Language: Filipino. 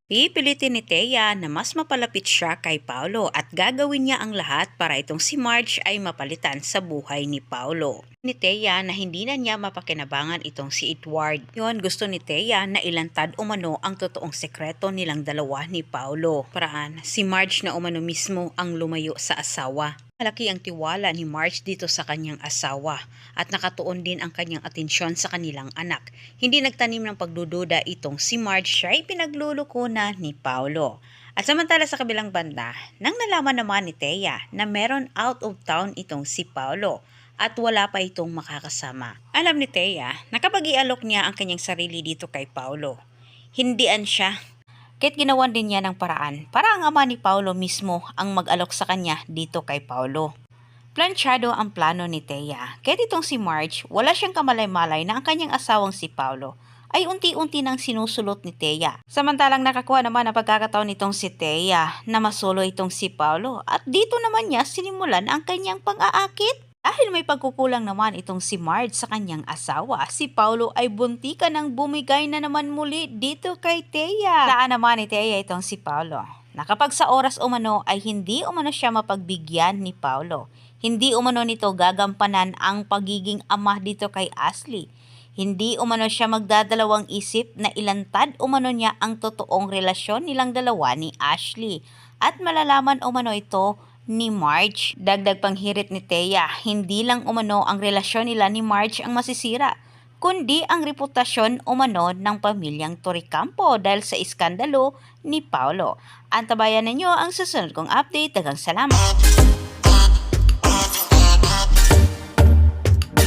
Pipilitin ni Thea na mas mapalapit siya kay Paolo at gagawin niya ang lahat para itong si Marge ay mapalitan sa buhay ni Paolo. Ni Thea na hindi na niya mapakinabangan itong si Edward. Yun, gusto ni Thea na ilantad umano ang totoong sekreto nilang dalawa ni Paolo. Paraan, si Marge na umano mismo ang lumayo sa asawa. Malaki ang tiwala ni Marge dito sa kanyang asawa at nakatuon din ang kanyang atensyon sa kanilang anak. Hindi nagtanim ng pagdududa itong si Marge, siya ay pinagluluko na ni Paolo. At samantala sa kabilang banda, nang nalaman naman ni Thea na meron out of town itong si Paolo at wala pa itong makakasama. Alam ni Thea na kapag ialok niya ang kanyang sarili dito kay Paolo, hindian siya. Kahit ginawan din niya ng paraan para ang ama ni Paolo mismo ang mag-alok sa kanya dito kay Paolo. Planchado ang plano ni Thea. Kahit itong si Marge, wala siyang kamalay-malay na ang kanyang asawang si Paolo ay unti-unti nang sinusulot ni Thea. Samantalang nakakuha naman ang pagkakataon nitong si Thea na masulo itong si Paolo at dito naman niya sinimulan ang kanyang pang-aakit. Dahil may pagkukulang naman itong si Marge sa kanyang asawa, si Paolo ay buntikan ng bumigay na naman muli dito kay Thea. Saan naman ni Thea itong si Paolo na kapag sa oras umano ay hindi umano siya mapagbigyan ni Paolo. Hindi umano nito gagampanan ang pagiging ama dito kay Ashley. Hindi umano siya magdadalawang isip na ilantad umano niya ang totoong relasyon nilang dalawa ni Ashley. At malalaman umano ito ni Marge. Dagdag panghirit ni Thea, hindi lang umano ang relasyon nila ni Marge ang masisira, kundi ang reputasyon umano ng pamilyang Torrecampo dahil sa iskandalo ni Paolo. Antabayan ninyo ang susunod kong update. Daghang salamat!